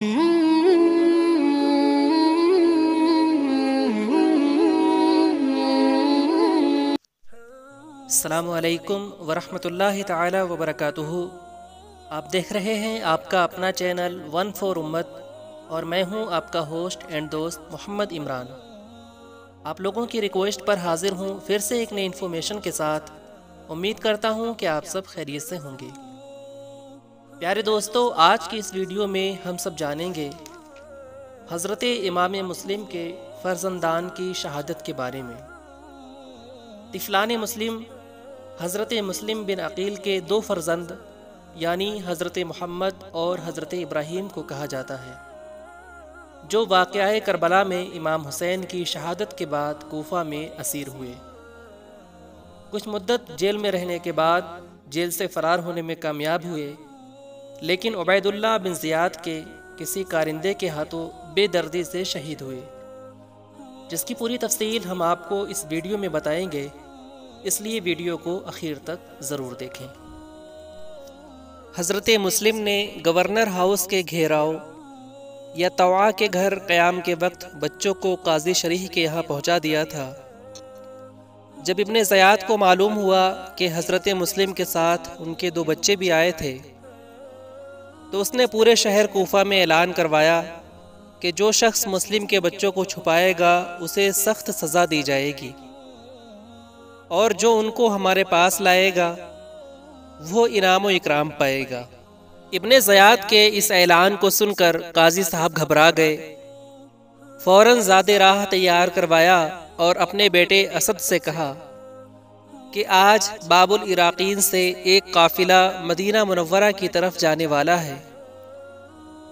السلام علیکم ورحمۃ اللہ تعالی وبرکاتہ۔ آپ دیکھ رہے ہیں آپ کا اپنا چینل ون فور امت، اور میں ہوں آپ کا ہوسٹ اینڈ دوست محمد عمران۔ آپ لوگوں کی ریکویسٹ پر حاضر ہوں پھر سے ایک نئی انفارمیشن کے ساتھ۔ امید کرتا ہوں کہ آپ سب خیریت سے ہوں گے۔ پیارے دوستو، آج کی اس ویڈیو میں ہم سب جانیں گے حضرت امام مسلم کے فرزندان کی شہادت کے بارے میں۔ طفلان مسلم حضرت مسلم بن عقیل کے دو فرزند یعنی حضرت محمد اور حضرت ابراہیم کو کہا جاتا ہے، جو واقعہ کربلا میں امام حسین کی شہادت کے بعد کوفہ میں اسیر ہوئے۔ کچھ مدت جیل میں رہنے کے بعد جیل سے فرار ہونے میں کامیاب ہوئے، لیکن عبید اللہ بن زیاد کے کسی کارندے کے ہاتھوں بے دردی سے شہید ہوئے، جس کی پوری تفصیل ہم آپ کو اس ویڈیو میں بتائیں گے، اس لیے ویڈیو کو اخیر تک ضرور دیکھیں۔ حضرت مسلم نے گورنر ہاؤس کے گھیراؤ یا طوع کے گھر قیام کے وقت بچوں کو قاضی شریح کے یہاں پہنچا دیا تھا۔ جب ابن زیاد کو معلوم ہوا کہ حضرت مسلم کے ساتھ ان کے دو بچے بھی آئے تھے، تو اس نے پورے شہر کوفہ میں اعلان کروایا کہ جو شخص مسلم کے بچوں کو چھپائے گا اسے سخت سزا دی جائے گی، اور جو ان کو ہمارے پاس لائے گا وہ انعام و اکرام پائے گا۔ ابن زیاد کے اس اعلان کو سن کر قاضی صاحب گھبرا گئے، فوراً زاد راہ تیار کروایا اور اپنے بیٹے اسد سے کہا کہ آج باب العراقین سے ایک قافلہ مدینہ منورہ کی طرف جانے والا ہے،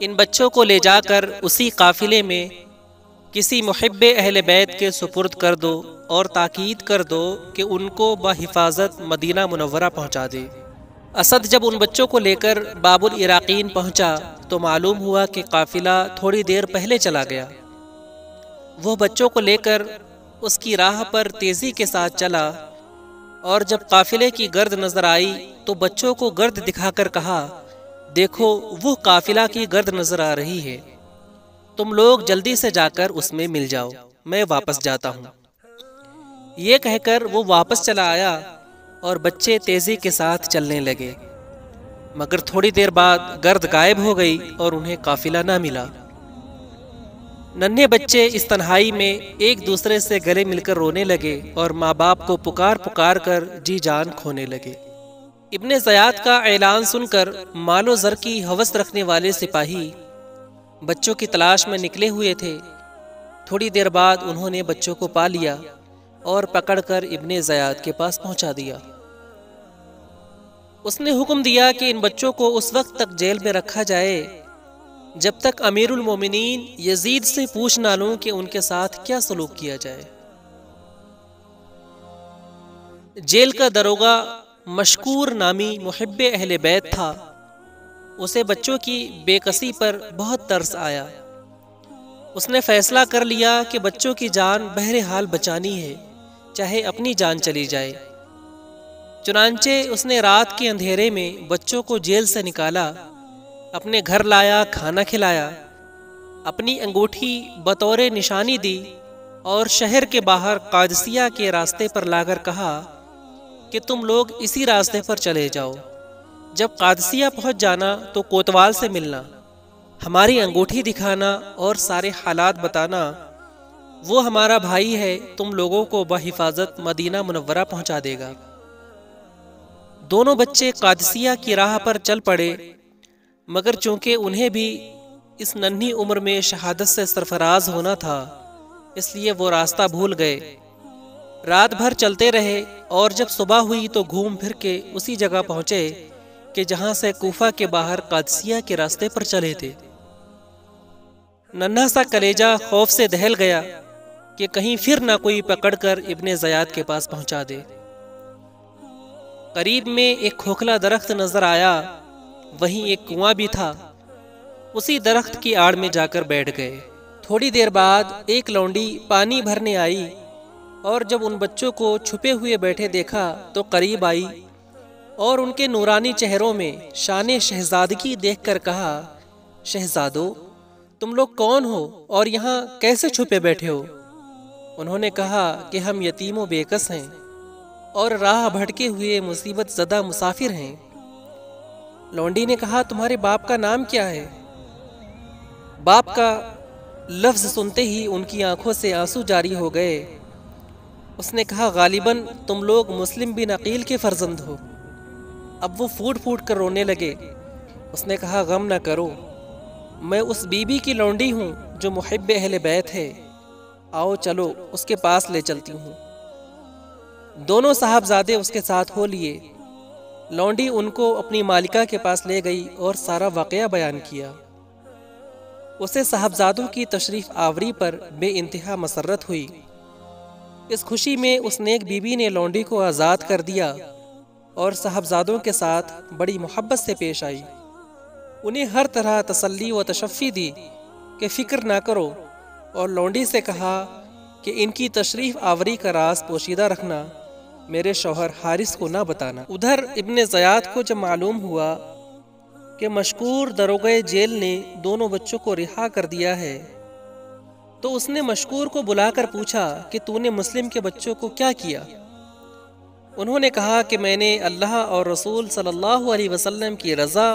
ان بچوں کو لے جا کر اسی قافلے میں کسی محب اہل بیت کے سپرد کر دو اور تاکید کر دو کہ ان کو بحفاظت مدینہ منورہ پہنچا دے۔ اسد جب ان بچوں کو لے کر باب العراقین پہنچا تو معلوم ہوا کہ قافلہ تھوڑی دیر پہلے چلا گیا۔ وہ بچوں کو لے کر اس کی راہ پر تیزی کے ساتھ چلا، اور جب قافلے کی گرد نظر آئی تو بچوں کو گرد دکھا کر کہا، دیکھو وہ قافلہ کی گرد نظر آ رہی ہے، تم لوگ جلدی سے جا کر اس میں مل جاؤ، میں واپس جاتا ہوں۔ یہ کہہ کر وہ واپس چلا آیا اور بچے تیزی کے ساتھ چلنے لگے، مگر تھوڑی دیر بعد گرد غائب ہو گئی اور انہیں قافلہ نہ ملا۔ ننھے بچے اس تنہائی میں ایک دوسرے سے گلے مل کر رونے لگے اور ماں باپ کو پکار پکار کر جی جان کھونے لگے۔ ابن زیاد کا اعلان سن کر مال و زر کی ہوس رکھنے والے سپاہی بچوں کی تلاش میں نکلے ہوئے تھے۔ تھوڑی دیر بعد انہوں نے بچوں کو پا لیا اور پکڑ کر ابن زیاد کے پاس پہنچا دیا۔ اس نے حکم دیا کہ ان بچوں کو اس وقت تک جیل میں رکھا جائے جب تک امیر المومنین یزید سے پوچھ نہ لوں کہ ان کے ساتھ کیا سلوک کیا جائے۔ جیل کا داروغہ مشکور نامی محب اہل بیت تھا، اسے بچوں کی بے کسی پر بہت ترس آیا۔ اس نے فیصلہ کر لیا کہ بچوں کی جان بہرحال بچانی ہے، چاہے اپنی جان چلی جائے۔ چنانچہ اس نے رات کے اندھیرے میں بچوں کو جیل سے نکالا، اپنے گھر لایا، کھانا کھلایا، اپنی انگوٹھی بطور نشانی دی اور شہر کے باہر قادسیہ کے راستے پر لا کر کہا کہ تم لوگ اسی راستے پر چلے جاؤ، جب قادسیہ پہنچ جانا تو کوتوال سے ملنا، ہماری انگوٹھی دکھانا اور سارے حالات بتانا، وہ ہمارا بھائی ہے، تم لوگوں کو بحفاظت مدینہ منورہ پہنچا دے گا۔ دونوں بچے قادسیہ کی راہ پر چل پڑے، مگر چونکہ انہیں بھی اس ننھی عمر میں شہادت سے سرفراز ہونا تھا، اس لیے وہ راستہ بھول گئے۔ رات بھر چلتے رہے اور جب صبح ہوئی تو گھوم پھر کے اسی جگہ پہنچے کہ جہاں سے کوفہ کے باہر قادسیہ کے راستے پر چلے تھے۔ ننھا سا کلیجہ خوف سے دہل گیا کہ کہیں پھر نہ کوئی پکڑ کر ابن زیاد کے پاس پہنچا دے۔ قریب میں ایک کھوکھلا درخت نظر آیا، وہیں ایک کنواں بھی تھا، اسی درخت کی آڑ میں جا کر بیٹھ گئے۔ تھوڑی دیر بعد ایک لونڈی پانی بھرنے آئی، اور جب ان بچوں کو چھپے ہوئے بیٹھے دیکھا تو قریب آئی اور ان کے نورانی چہروں میں شان شہزادگی دیکھ کر کہا، شہزادو تم لوگ کون ہو اور یہاں کیسے چھپے بیٹھے ہو؟ انہوں نے کہا کہ ہم یتیم و بےکس ہیں اور راہ بھٹکے ہوئے مصیبت زدہ مسافر ہیں۔ لونڈی نے کہا تمہارے باپ کا نام کیا ہے؟ باپ کا لفظ سنتے ہی ان کی آنکھوں سے آنسو جاری ہو گئے۔ اس نے کہا غالباً تم لوگ مسلم بن عقیل کے فرزند ہو۔ اب وہ پھوٹ پھوٹ کر رونے لگے۔ اس نے کہا غم نہ کرو، میں اس بی بی کی لونڈی ہوں جو محب اہل بیت ہے، آؤ چلو اس کے پاس لے چلتی ہوں۔ دونوں صاحبزادے اس کے ساتھ ہو لیے۔ لونڈی ان کو اپنی مالکہ کے پاس لے گئی اور سارا واقعہ بیان کیا۔ اسے صاحبزادوں کی تشریف آوری پر بے انتہا مسرت ہوئی۔ اس خوشی میں اس نیک بی بی نے لونڈی کو آزاد کر دیا اور صاحبزادوں کے ساتھ بڑی محبت سے پیش آئی۔ انہیں ہر طرح تسلی و تشفی دی کہ فکر نہ کرو، اور لونڈی سے کہا کہ ان کی تشریف آوری کا راز پوشیدہ رکھنا، میرے شوہر حارث کو نہ بتانا۔ ادھر ابن زیاد کو جب معلوم ہوا کہ مشکور داروغہ جیل نے دونوں بچوں کو رہا کر دیا ہے، تو اس نے مشکور کو بلا کر پوچھا کہ تو نے مسلم کے بچوں کو کیا کیا؟ انہوں نے کہا کہ میں نے اللہ اور رسول صلی اللہ علیہ وسلم کی رضا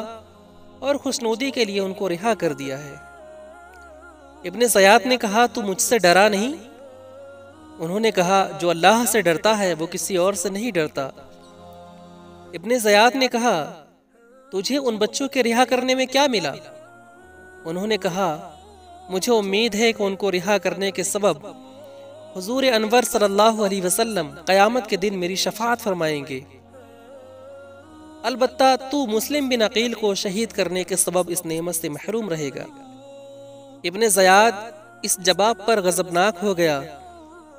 اور خوشنودی کے لیے ان کو رہا کر دیا ہے۔ ابن زیاد نے کہا تو مجھ سے ڈرا نہیں؟ انہوں نے کہا جو اللہ سے ڈرتا ہے وہ کسی اور سے نہیں ڈرتا۔ ابن زیاد نے کہا تجھے ان بچوں کے رہا کرنے میں کیا ملا؟ انہوں نے کہا مجھے امید ہے کہ ان کو رہا کرنے کے سبب حضور انور صلی اللہ علیہ وسلم قیامت کے دن میری شفاعت فرمائیں گے۔ البتہ تو مسلم بن عقیل کو شہید کرنے کے سبب اس نعمت سے محروم رہے گا۔ ابن زیاد اس جواب پر غضبناک ہو گیا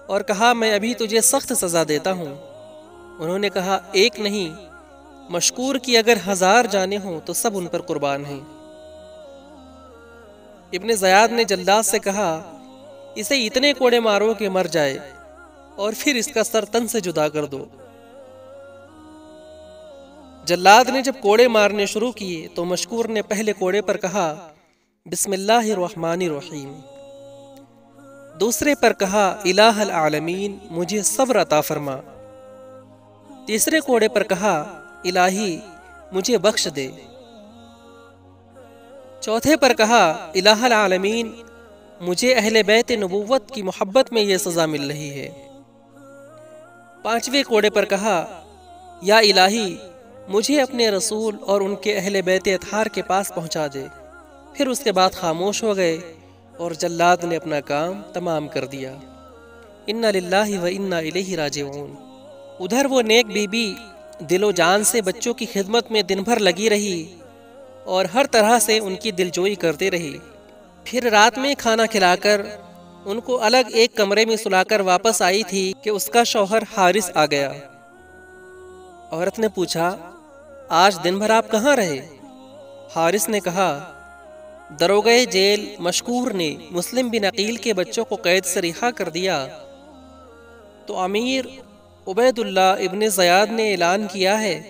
اور کہا میں ابھی تجھے سخت سزا دیتا ہوں۔ انہوں نے کہا ایک نہیں، مشکور کی اگر 1000 جانیں ہوں تو سب ان پر قربان ہیں۔ ابن زیاد نے جلاد سے کہا اسے اتنے کوڑے مارو کہ مر جائے اور پھر اس کا سر تن سے جدا کر دو۔ جلاد نے جب کوڑے مارنے شروع کیے تو مشکور نے پہلے کوڑے پر کہا بسم اللہ الرحمن الرحیم، دوسرے پر کہا الہ العالمین مجھے صبر عطا فرما، تیسرے کوڑے پر کہا الہی مجھے بخش دے، چوتھے پر کہا الہ العالمین مجھے اہل بیت نبوت کی محبت میں یہ سزا مل رہی ہے، پانچویں کوڑے پر کہا یا الہی مجھے اپنے رسول اور ان کے اہل بیت اطہار کے پاس پہنچا دے۔ پھر اس کے بعد خاموش ہو گئے اور جلاد نے اپنا کام تمام کر دیا۔ انا للہ و انا الیہ راجعون۔ ادھر وہ نیک بی بی دل و جان سے بچوں کی خدمت میں دن بھر لگی رہی اور ہر طرح سے ان کی دلجوئی کرتے رہی۔ پھر رات میں کھانا کھلا کر ان کو الگ ایک کمرے میں سلا کر واپس آئی تھی کہ اس کا شوہر حارث آ گیا۔ عورت نے پوچھا آج دن بھر آپ کہاں رہے؟ حارث نے کہا داروغہ جیل مشکور نے مسلم بن عقیل کے بچوں کو قید سے رہا کر دیا تو امیر عبید اللہ ابن زیاد نے اعلان کیا ہے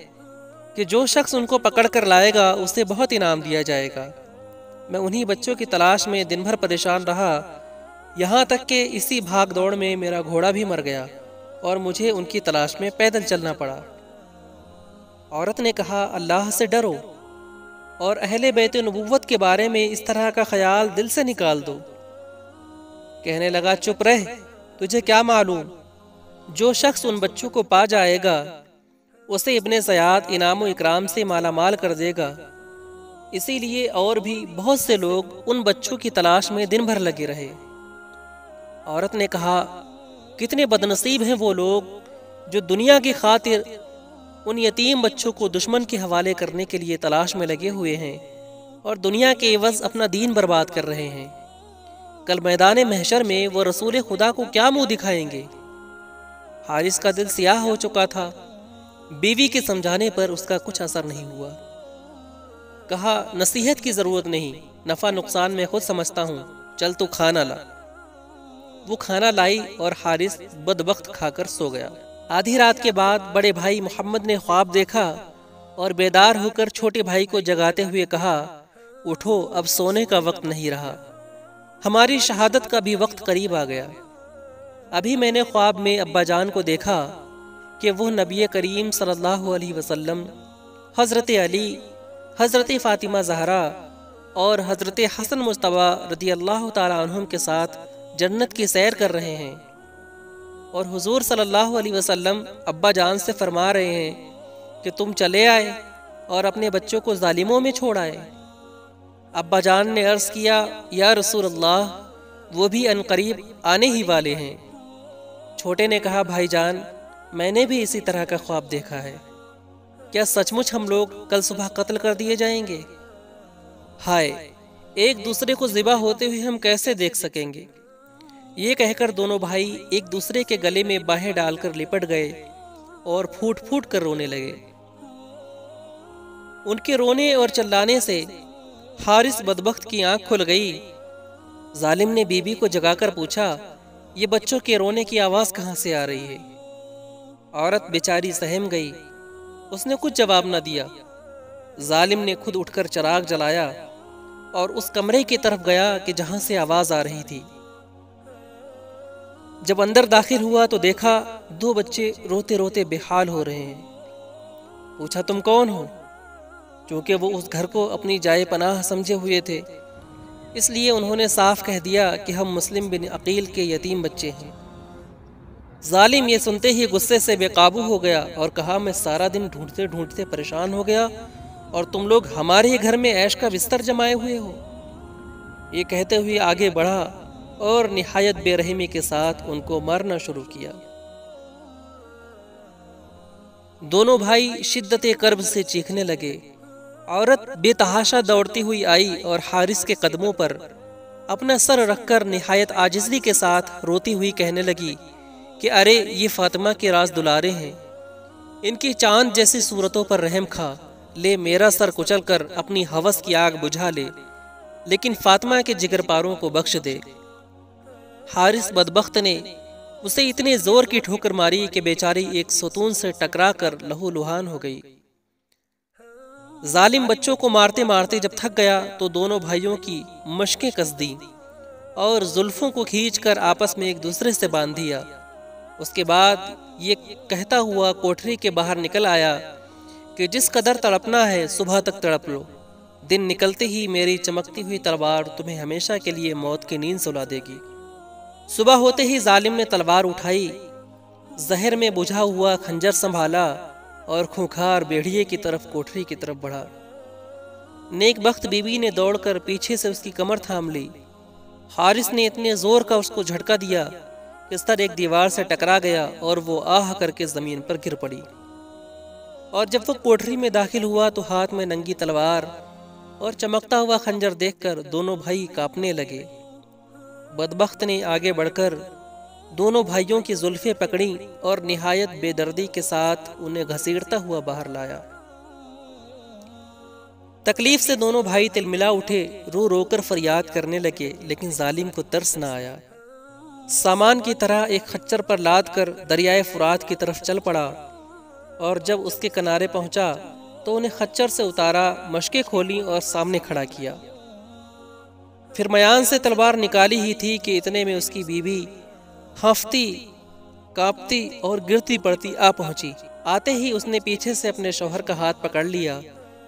کہ جو شخص ان کو پکڑ کر لائے گا اسے بہت انعام دیا جائے گا۔ میں انہی بچوں کی تلاش میں دن بھر پریشان رہا، یہاں تک کہ اسی بھاگ دوڑ میں میرا گھوڑا بھی مر گیا اور مجھے ان کی تلاش میں پیدل چلنا پڑا۔ عورت نے کہا اللہ سے ڈرو اور اہل بیت نبوت کے بارے میں اس طرح کا خیال دل سے نکال دو۔ کہنے لگا چپ رہ، تجھے کیا معلوم، جو شخص ان بچوں کو پا جائے گا اسے ابن زیاد انعام و اکرام سے مالا مال کر دے گا۔ اسی لیے اور بھی بہت سے لوگ ان بچوں کی تلاش میں دن بھر لگے رہے۔ عورت نے کہا کتنے بدنصیب ہیں وہ لوگ جو دنیا کی خاطر ان یتیم بچوں کو دشمن کے حوالے کرنے کے لیے تلاش میں لگے ہوئے ہیں اور دنیا کے عوض اپنا دین برباد کر رہے ہیں۔ کل میدان محشر میں وہ رسول خدا کو کیا منہ دکھائیں گے؟ حارث کا دل سیاہ ہو چکا تھا، بیوی کے سمجھانے پر اس کا کچھ اثر نہیں ہوا۔ کہا نصیحت کی ضرورت نہیں، نفع نقصان میں خود سمجھتا ہوں، چل تو کھانا لا۔ وہ کھانا لائی اور حارث بدبخت کھا کر سو گیا۔ آدھی رات کے بعد بڑے بھائی محمد نے خواب دیکھا اور بیدار ہو کر چھوٹے بھائی کو جگاتے ہوئے کہا اٹھو اب سونے کا وقت نہیں رہا۔ ہماری شہادت کا بھی وقت قریب آ گیا۔ ابھی میں نے خواب میں ابا جان کو دیکھا کہ وہ نبی کریم صلی اللہ علیہ وسلم، حضرت علی، حضرت فاطمہ زہرا اور حضرت حسن مجتبیٰ رضی اللہ تعالیٰ عنہم کے ساتھ جنت کی سیر کر رہے ہیں، اور حضور صلی اللہ علیہ وسلم ابا جان سے فرما رہے ہیں کہ تم چلے آئے اور اپنے بچوں کو ظالموں میں چھوڑ آئے۔ ابا جان نے عرض کیا، یا رسول اللہ، وہ بھی عنقریب آنے ہی والے ہیں۔ چھوٹے نے کہا، بھائی جان، میں نے بھی اسی طرح کا خواب دیکھا ہے، کیا سچ مچ ہم لوگ کل صبح قتل کر دیے جائیں گے؟ ہائے، ایک دوسرے کو ذبح ہوتے ہوئے ہم کیسے دیکھ سکیں گے؟ یہ کہہ کر دونوں بھائی ایک دوسرے کے گلے میں باہیں ڈال کر لپٹ گئے اور پھوٹ پھوٹ کر رونے لگے۔ ان کے رونے اور چلانے سے حارث بدبخت کی آنکھ کھل گئی۔ ظالم نے بی بی کو جگا کر پوچھا، یہ بچوں کے رونے کی آواز کہاں سے آ رہی ہے؟ عورت بیچاری سہم گئی، اس نے کچھ جواب نہ دیا۔ ظالم نے خود اٹھ کر چراغ جلایا اور اس کمرے کی طرف گیا کہ جہاں سے آواز آ رہی تھی۔ جب اندر داخل ہوا تو دیکھا دو بچے روتے روتے بے حال ہو رہے ہیں۔ پوچھا، تم کون ہو؟ چونکہ وہ اس گھر کو اپنی جائے پناہ سمجھے ہوئے تھے، اس لیے انہوں نے صاف کہہ دیا کہ ہم مسلم بن عقیل کے یتیم بچے ہیں۔ ظالم یہ سنتے ہی غصے سے بے قابو ہو گیا اور کہا، میں سارا دن ڈھونڈتے ڈھونڈتے پریشان ہو گیا اور تم لوگ ہمارے ہی گھر میں عیش کا بستر جمائے ہوئے ہو۔ یہ کہتے ہوئے آگے بڑھا اور نہایت بے رحمی کے ساتھ ان کو مارنا شروع کیا۔ دونوں بھائی شدت کرب سے چیخنے لگے۔ عورت بے تحاشا دوڑتی ہوئی آئی اور حارث کے قدموں پر اپنا سر رکھ کر نہایت عاجزی کے ساتھ روتی ہوئی کہنے لگی کہ ارے یہ فاطمہ کے راز دلارے ہیں، ان کی چاند جیسی صورتوں پر رحم کھا، لے میرا سر کچل کر اپنی ہوس کی آگ بجھا لے، لیکن فاطمہ کے جگر پاروں کو بخش دے۔ حارث بدبخت نے اسے اتنے زور کی ٹھوکر ماری کہ بیچاری ایک ستون سے ٹکرا کر لہو لہان ہو گئی۔ ظالم بچوں کو مارتے مارتے جب تھک گیا تو دونوں بھائیوں کی مشقیں کس دیں اور زلفوں کو کھینچ کر آپس میں ایک دوسرے سے باندھ دیا۔ اس کے بعد یہ کہتا ہوا کوٹری کے باہر نکل آیا کہ جس قدر تڑپنا ہے صبح تک تڑپ لو، دن نکلتے ہی میری چمکتی ہوئی تلوار تمہیں ہمیشہ کے لیے موت کی نیند سلا دے گی۔ صبح ہوتے ہی ظالم نے تلوار اٹھائی، زہر میں بجھا ہوا خنجر سنبھالا اور خونخوار بھیڑیے کی طرف کوٹری کی طرف بڑھا۔ نیک بخت بی بی نے دوڑ کر پیچھے سے اس کی کمر تھام لی۔ حارث نے اتنے زور کا اس کو جھٹکا دیا کہ اس طرح ایک دیوار سے ٹکرا گیا اور وہ آہ کر کے زمین پر گر پڑی۔ اور جب وہ کوٹری میں داخل ہوا تو ہاتھ میں ننگی تلوار اور چمکتا ہوا خنجر دیکھ کر دونوں بھائی کانپنے لگے۔ بدبخت نے آگے بڑھ کر دونوں بھائیوں کی زلفیں پکڑیں اور نہایت بے دردی کے ساتھ انہیں گھسیٹتا ہوا باہر لایا۔ تکلیف سے دونوں بھائی تلملا اٹھے، رو رو کر فریاد کرنے لگے، لیکن ظالم کو ترس نہ آیا۔ سامان کی طرح ایک خچر پر لاد کر دریائے فرات کی طرف چل پڑا، اور جب اس کے کنارے پہنچا تو انہیں خچر سے اتارا، مشقیں کھولی اور سامنے کھڑا کیا۔ پھر میان سے تلوار نکالی ہی تھی کہ اتنے میں اس کی بیوی ہانفتی، کانپتی اور گرتی پڑتی آ پہنچی۔ آتے ہی اس نے پیچھے سے اپنے شوہر کا ہاتھ پکڑ لیا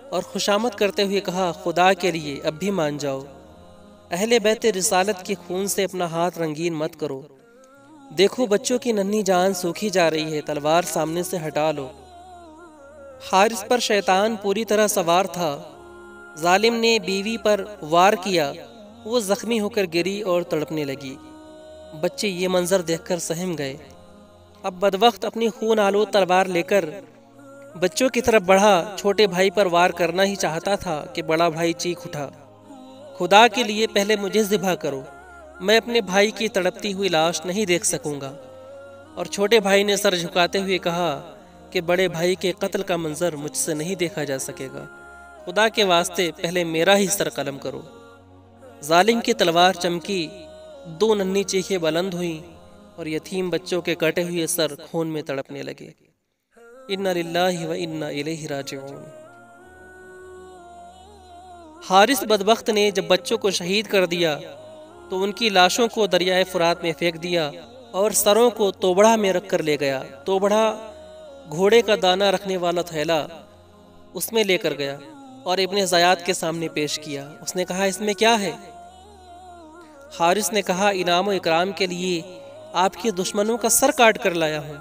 اور خوشامد کرتے ہوئے کہا، خدا کے لیے اب بھی مان جاؤ، اہل بیت رسالت کے خون سے اپنا ہاتھ رنگین مت کرو، دیکھو بچوں کی ننھی جان سوکھی جا رہی ہے، تلوار سامنے سے ہٹا لو۔ حارث پر شیطان پوری طرح سوار تھا۔ ظالم نے بیوی پر وار کیا، وہ زخمی ہو کر گری اور تڑپنے لگی۔ بچے یہ منظر دیکھ کر سہم گئے۔ اب بدبخت اپنی خون آلود تلوار لے کر بچوں کی طرف بڑھا، چھوٹے بھائی پر وار کرنا ہی چاہتا تھا کہ بڑا بھائی چیخ اٹھا، خدا کے لیے پہلے مجھے ذبح کرو، میں اپنے بھائی کی تڑپتی ہوئی لاش نہیں دیکھ سکوں گا۔ اور چھوٹے بھائی نے سر جھکاتے ہوئے کہا کہ بڑے بھائی کے قتل کا منظر مجھ سے نہیں دیکھا جا سکے گا، خدا کے واسطے پہلے میرا ہی سر قلم کرو۔ ظالم کی تلوار چمکی، دو ننھی چیخیں بلند ہوئیں اور یتیم بچوں کے کٹے ہوئے سر خون میں تڑپنے لگے۔ انا للہ و انا الیہ راجعون۔ حارث بدبخت نے جب بچوں کو شہید کر دیا تو ان کی لاشوں کو دریائے فرات میں پھینک دیا اور سروں کو توبڑا میں رکھ کر لے گیا۔ توبڑا گھوڑے کا دانہ رکھنے والا تھیلا، اس میں لے کر گیا اور ابن زیاد کے سامنے پیش کیا۔ اس نے کہا اس میں کیا ہے؟ حارث نے کہا انعام و اکرام کے لیے آپ کے دشمنوں کا سر کاٹ کر لایا ہوں۔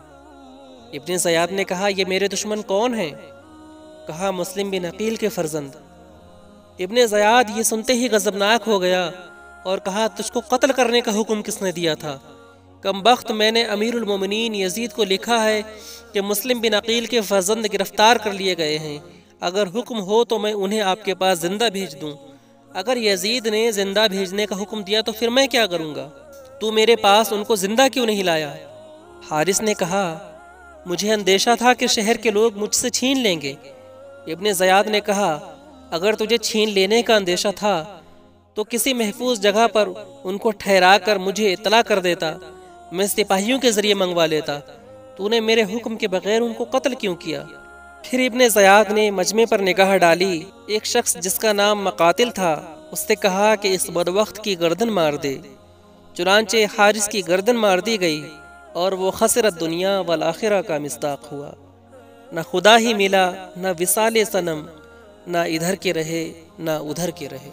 ابن زیاد نے کہا یہ میرے دشمن کون ہیں؟ کہا مسلم بن عقیل کے فرزند۔ ابن زیاد یہ سنتے ہی غضبناک ہو گیا اور کہا تجھ کو قتل کرنے کا حکم کس نے دیا تھا؟ کم بخت، میں نے امیر المومنین یزید کو لکھا ہے کہ مسلم بن عقیل کے فرزند گرفتار کر لیے گئے ہیں، اگر حکم ہو تو میں انہیں آپ کے پاس زندہ بھیج دوں۔ اگر یزید نے زندہ بھیجنے کا حکم دیا تو پھر میں کیا کروں گا؟ تو میرے پاس ان کو زندہ کیوں نہیں لایا؟ حارث نے کہا مجھے اندیشہ تھا کہ شہر کے لوگ مجھ سے چھین لیں گے۔ ابن زیاد نے کہا اگر تجھے چھین لینے کا اندیشہ تھا تو کسی محفوظ جگہ پر ان کو ٹھہرا کر مجھے اطلاع کر دیتا، میں سپاہیوں کے ذریعے منگوا لیتا۔ تو نے میرے حکم کے بغیر ان کو قتل کیوں کیا؟ پھر ابن زیاد نے مجمع پر نگاہ ڈالی۔ ایک شخص جس کا نام مقاتل تھا اس سے کہا کہ اس بدبخت کی گردن مار دے۔ چنانچہ حارث کی گردن مار دی گئی اور وہ خسرت دنیا والآخرہ کا مصداق ہوا۔ نہ خدا ہی ملا، نہ وصال صنم، نہ ادھر کے رہے نہ ادھر کے رہے۔